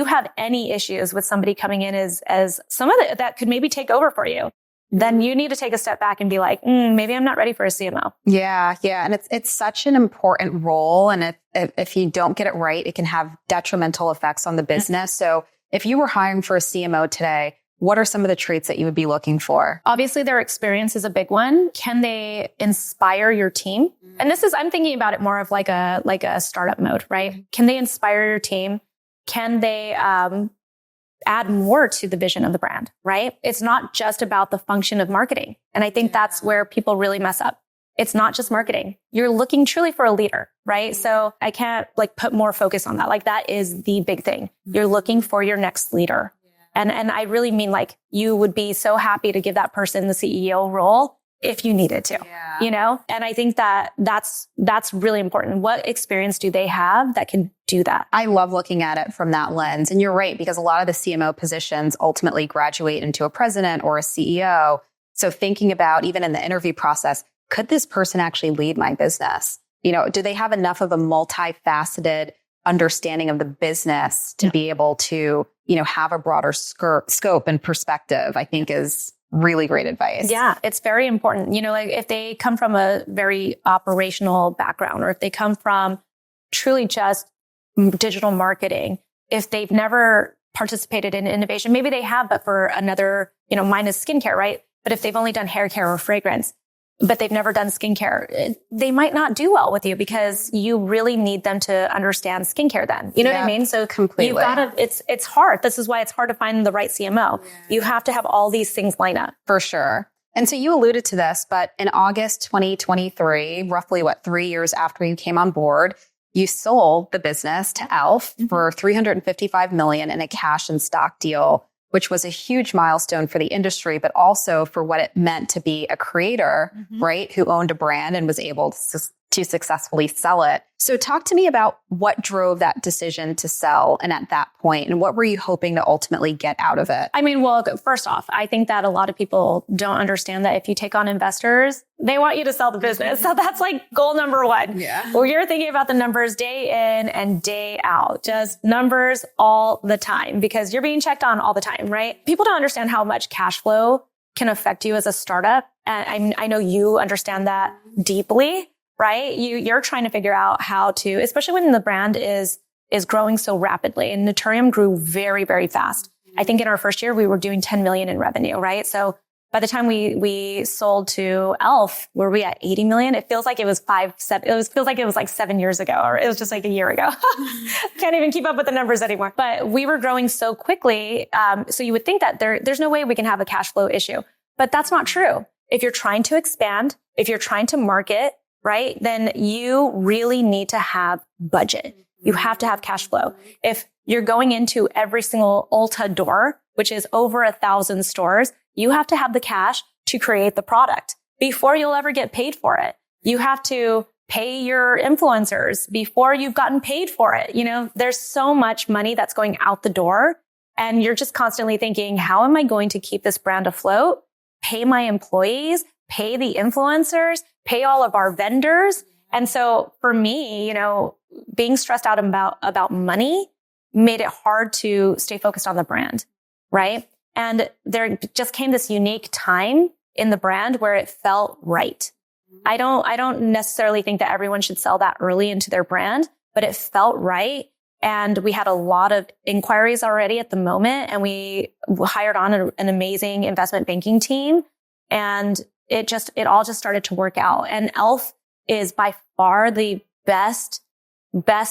have any issues with somebody coming in as someone that could maybe take over for you, then you need to take a step back and be like, maybe I'm not ready for a CMO. Yeah. And it's such an important role. And if you don't get it right, it can have detrimental effects on the business. So if you were hiring for a CMO today, what are some of the traits that you would be looking for? Obviously, their experience is a big one. Can they inspire your team? And I'm thinking about it more of like a startup mode, right? Can they inspire your team? Can they add more to the vision of the brand, right? It's not just about the function of marketing. And I think that's where people really mess up. It's not just marketing. You're looking truly for a leader, right? So I can't put more focus on that. That is the big thing. You're looking for your next leader. And I really mean you would be so happy to give that person the CEO role if you needed to, And I think that's really important. What experience do they have that can do that? I love looking at it from that lens. And you're right, because a lot of the CMO positions ultimately graduate into a president or a CEO. So thinking about even in the interview process, could this person actually lead my business? Do they have enough of a multifaceted understanding of the business to be able to, have a broader scope and perspective, I think is really great advice. Yeah, it's very important. Like if they come from a very operational background, or if they come from truly just digital marketing, if they've never participated in innovation, maybe they have, but for another, mine is skincare, right? But if they've only done hair care or fragrance, but they've never done skincare, they might not do well with you because you really need them to understand skincare then. You know what I mean? So completely. You've got to, it's hard. This is why it's hard to find the right CMO. Yeah. You have to have all these things line up. For sure. And so you alluded to this, but in August 2023, roughly 3 years after you came on board, you sold the business to e.l.f. for $355 million in a cash and stock deal, which was a huge milestone for the industry, but also for what it meant to be a creator, right? Who owned a brand and was able to successfully sell it. So talk to me about what drove that decision to sell and at that point, and what were you hoping to ultimately get out of it? I mean, well, first off, I think that a lot of people don't understand that if you take on investors, they want you to sell the business. So that's like goal number one. Yeah. Well, you're thinking about the numbers day in and day out, just numbers all the time because you're being checked on all the time, right? People don't understand how much cash flow can affect you as a startup. And I know you understand that deeply. Right? You're trying to figure out how to, especially when the brand is growing so rapidly, and Naturium grew very, very fast. I think in our first year, we were doing 10 million in revenue, right? So by the time we sold to e.l.f., were we at 80 million? It feels like it was feels like it was like 7 years ago, or it was just like a year ago. Can't even keep up with the numbers anymore. But we were growing so quickly. So you would think that there's no way we can have a cash flow issue, but that's not true. If you're trying to expand, if you're trying to market, right, then you really need to have budget. You have to have cash flow. If you're going into every single Ulta door, which is over 1,000 stores, you have to have the cash to create the product before you'll ever get paid for it. You have to pay your influencers before you've gotten paid for it. There's so much money that's going out the door, and you're just constantly thinking, how am I going to keep this brand afloat? Pay my employees, pay the influencers, pay all of our vendors. And so for me, being stressed out about money made it hard to stay focused on the brand, right? And there just came this unique time in the brand where it felt right. I don't necessarily think that everyone should sell that early into their brand, but it felt right. And we had a lot of inquiries already at the moment, and we hired on an amazing investment banking team, and it all just started to work out. And e.l.f. is by far the best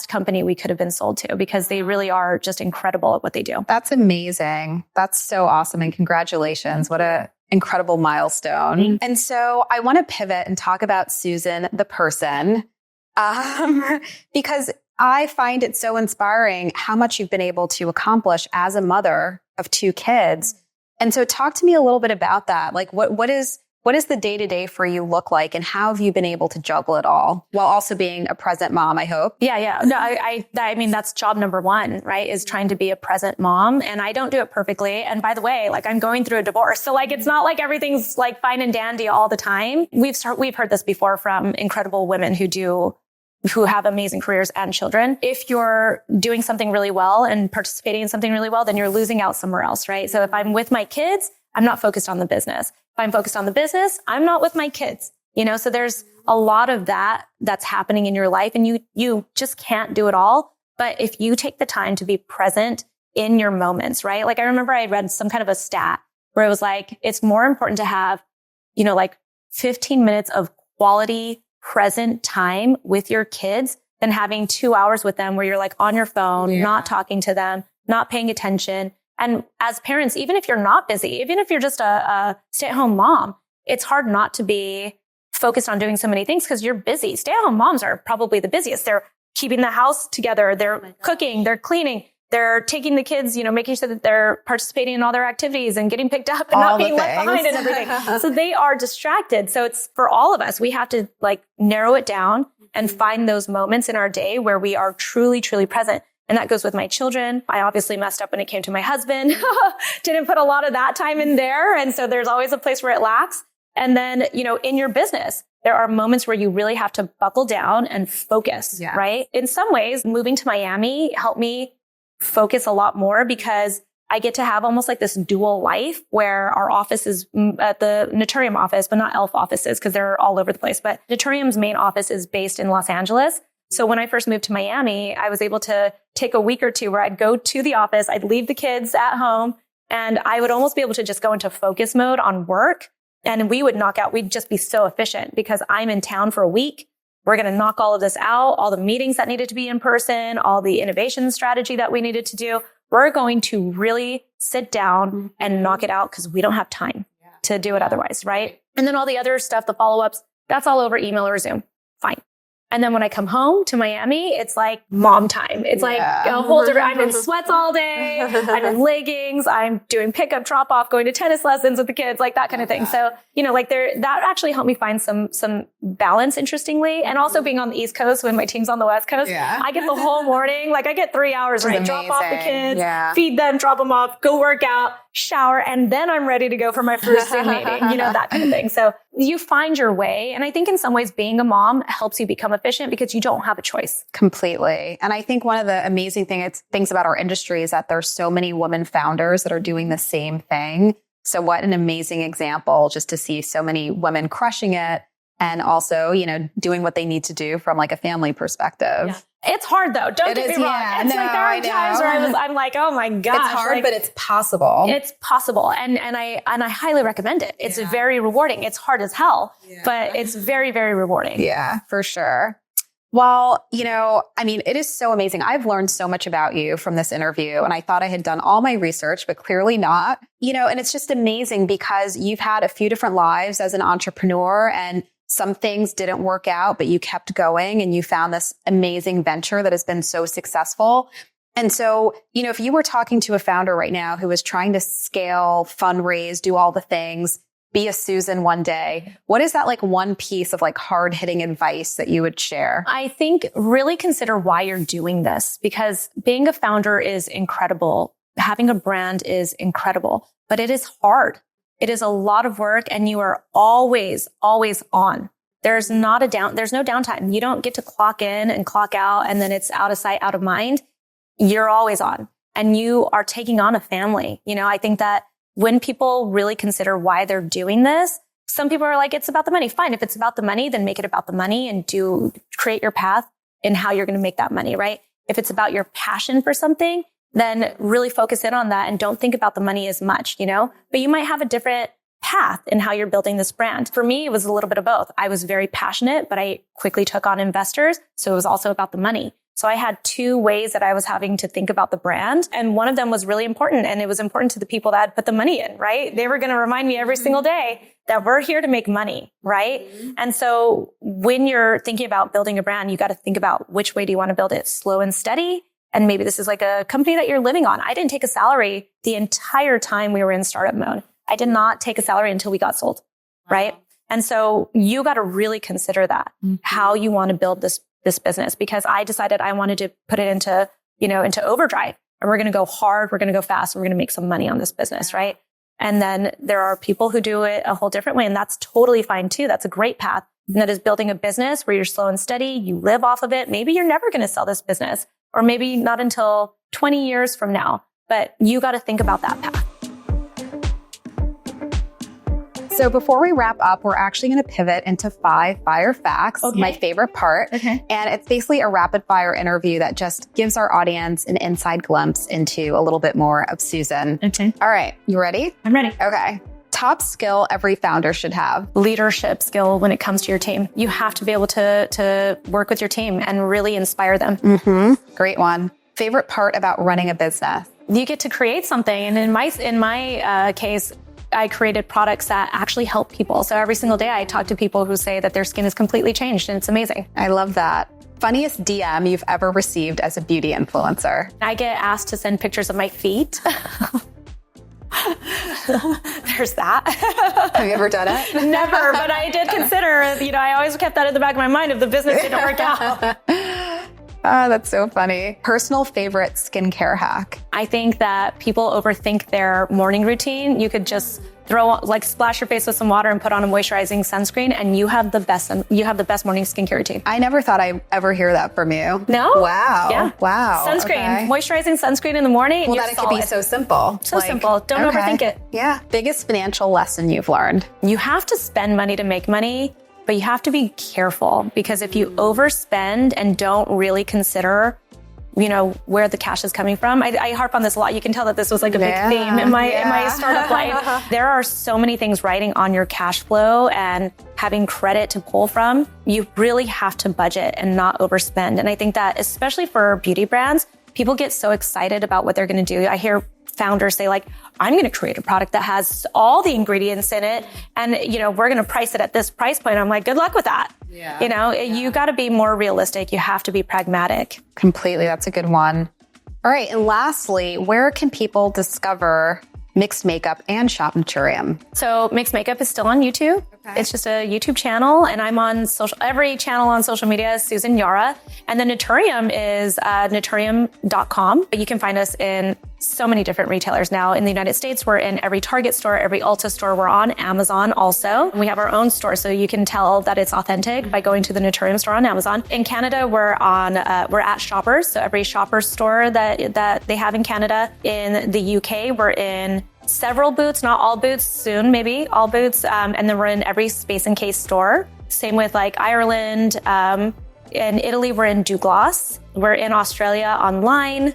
company we could have been sold to, because they really are just incredible at what they do. That's amazing. That's so awesome. And congratulations. What a incredible milestone. Mm-hmm. And so I want to pivot and talk about Susan, the person, because I find it so inspiring how much you've been able to accomplish as a mother of 2 kids. And so talk to me a little bit about that. Like what is the day-to-day for you look like, and how have you been able to juggle it all while also being a present mom, I hope? Yeah. No, I mean, that's job number one, right? Is trying to be a present mom. And I don't do it perfectly. And by the way, like I'm going through a divorce. So like, it's not like everything's like fine and dandy all the time. We've heard this before from incredible women who have amazing careers and children. If you're doing something really well and participating in something really well, then you're losing out somewhere else, right? So if I'm with my kids, I'm not focused on the business. If I'm focused on the business, I'm not with my kids, so there's a lot of that's happening in your life, and you just can't do it all. But if you take the time to be present in your moments, right? Like I remember I read some kind of a stat where it was like, it's more important to have, like 15 minutes of quality present time with your kids than having 2 hours with them where you're like on your phone, not talking to them, not paying attention. And as parents, even if you're not busy, even if you're just a stay-at-home mom, it's hard not to be focused on doing so many things because you're busy. Stay-at-home moms are probably the busiest. They're keeping the house together. They're cooking. They're cleaning. They're taking the kids, making sure that they're participating in all their activities and getting picked up and not being left behind and everything. So they are distracted. So it's for all of us. We have to narrow it down and find those moments in our day where we are truly, truly present. And that goes with my children. I obviously messed up when it came to my husband. Didn't put a lot of that time in there. And so there's always a place where it lacks. And then, in your business, there are moments where you really have to buckle down and focus, right? In some ways, moving to Miami helped me focus a lot more because I get to have almost like this dual life where our office is at the Naturium office, but not e.l.f. offices because they're all over the place. But Naturium's main office is based in Los Angeles. So when I first moved to Miami, I was able to take a week or two where I'd go to the office, I'd leave the kids at home, and I would almost be able to just go into focus mode on work. And we would knock out, we'd just be so efficient because I'm in town for a week. We're going to knock all of this out, all the meetings that needed to be in person, all the innovation strategy that we needed to do. We're going to really sit down and knock it out because we don't have time to do it otherwise, right? And then all the other stuff, the follow-ups, that's all over email or Zoom. Fine. And then when I come home to Miami, it's like mom time. It's like a whole different, I'm in sweats all day. I'm in leggings. I'm doing pickup, drop off, going to tennis lessons with the kids, like that kind of thing. So, like that actually helped me find some balance, interestingly. And also being on the East Coast when my team's on the West Coast, I get the whole morning. Like I get 3 hours, right? Drop off the kids, feed them, drop them off, go work out, shower, and then I'm ready to go for my first Zoom meeting, that kind of thing. So you find your way. And I think in some ways being a mom helps you become efficient because you don't have a choice. Completely. And I think one of the amazing things about our industry is that there's so many women founders that are doing the same thing. So what an amazing example just to see so many women crushing it and also, doing what they need to do from like a family perspective. Yeah. It's hard though. Don't get me wrong. It's there are times where I'm like, oh my gosh. It's hard, but it's possible. It's possible. And I highly recommend it. It's very rewarding. It's hard as hell, but it's very, very rewarding. Yeah, for sure. Well, it is so amazing. I've learned so much about you from this interview, and I thought I had done all my research, but clearly not. And it's just amazing because you've had a few different lives as an entrepreneur, and some things didn't work out, but you kept going and you found this amazing venture that has been so successful. And so, if you were talking to a founder right now who was trying to scale, fundraise, do all the things, be a Susan one day, what is that like one piece of like hard hitting advice that you would share? I think really consider why you're doing this, because being a founder is incredible. Having a brand is incredible, but it is hard. It is a lot of work and you are always, always on. There's no downtime. You don't get to clock in and clock out and then it's out of sight, out of mind. You're always on and you are taking on a family. I think that when people really consider why they're doing this, some people are like, it's about the money. Fine. If it's about the money, then make it about the money and create your path in how you're going to make that money, right? If it's about your passion for something, then really focus in on that and don't think about the money as much, but you might have a different path in how you're building this brand. For me, it was a little bit of both. I was very passionate, but I quickly took on investors. So it was also about the money. So I had two ways that I was having to think about the brand. And one of them was really important. And it was important to the people that had put the money in, right? They were going to remind me every single day that we're here to make money, right? And so when you're thinking about building a brand, you got to think about which way do you want to build it? Slow and steady. And maybe this is like a company that you're living on. I didn't take a salary the entire time we were in startup mode. I did not take a salary until we got sold, right? And so you got to really consider that, how you want to build this business, because I decided I wanted to put it into overdrive and we're going to go hard. We're going to go fast. We're going to make some money on this business, right? And then there are people who do it a whole different way. And that's totally fine too. That's a great path. And that is building a business where you're slow and steady. You live off of it. Maybe you're never going to sell this business, or maybe not until 20 years from now, but you got to think about that path. So before we wrap up, we're actually going to pivot into 5 fire facts, my favorite part. And it's basically a rapid fire interview that just gives our audience an inside glimpse into a little bit more of Susan. All right. You ready? I'm ready. Okay. Top skill every founder should have. Leadership skill when it comes to your team. You have to be able to work with your team and really inspire them. Great one. Favorite part about running a business? You get to create something. And in my case, I created products that actually help people. So every single day I talk to people who say that their skin is completely changed and it's amazing. I love that. Funniest DM you've ever received as a beauty influencer? I get asked to send pictures of my feet. There's that. Have you ever done it? Never, but I did consider, I always kept that in the back of my mind if the business didn't work out. Oh, that's so funny. Personal favorite skincare hack? I think that people overthink their morning routine. You could just splash your face with some water and put on a moisturizing sunscreen, and you have the best morning skincare routine. I never thought I'd ever hear that from you. No? Wow. Yeah. Wow. Sunscreen, okay. Moisturizing sunscreen in the morning. Well, that it could be so simple. So simple. Don't overthink it. Yeah. Biggest financial lesson you've learned? You have to spend money to make money, but you have to be careful, because if you overspend and don't really consider where the cash is coming from. I harp on this a lot. You can tell that this was like a big theme in my startup life. There are so many things riding on your cash flow and having credit to pull from. You really have to budget and not overspend. And I think that especially for beauty brands, people get so excited about what they're going to do. I hear founders say like, I'm going to create a product that has all the ingredients in it. And, we're going to price it at this price point. I'm like, good luck with that. Yeah. You got to be more realistic. You have to be pragmatic. Completely. That's a good one. All right. And lastly, where can people discover Mixed Makeup and shop Naturium? So Mixed Makeup is still on YouTube. Okay. It's just a YouTube channel, and I'm on every channel on social media is Susan Yara. And then Naturium is naturium.com. You can find us in so many different retailers now. In the United States, we're in every Target store, every Ulta store. We're on Amazon also. We have our own store, so you can tell that it's authentic by going to the Naturium store on Amazon. In Canada, we're at Shoppers, so every Shoppers store that they have in Canada. In the UK, we're in several Boots, not all Boots, soon maybe all Boots, and then we're in every Space and Case store. Same with like Ireland. In Italy, we're in Douglas. We're in Australia online.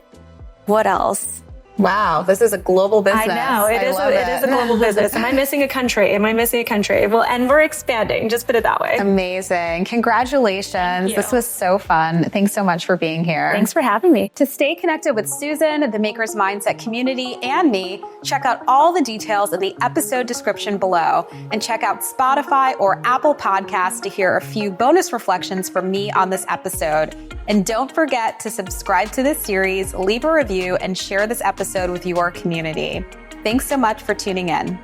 What else? Wow, this is a global business. I know, it is a global business. Am I missing a country? Well, and we're expanding, just put it that way. Amazing. Congratulations. This was so fun. Thanks so much for being here. Thanks for having me. To stay connected with Susan, the Maker's Mindset community, and me, check out all the details in the episode description below, and check out Spotify or Apple Podcasts to hear a few bonus reflections from me on this episode. And don't forget to subscribe to this series, leave a review, and share this episode with your community. Thanks so much for tuning in.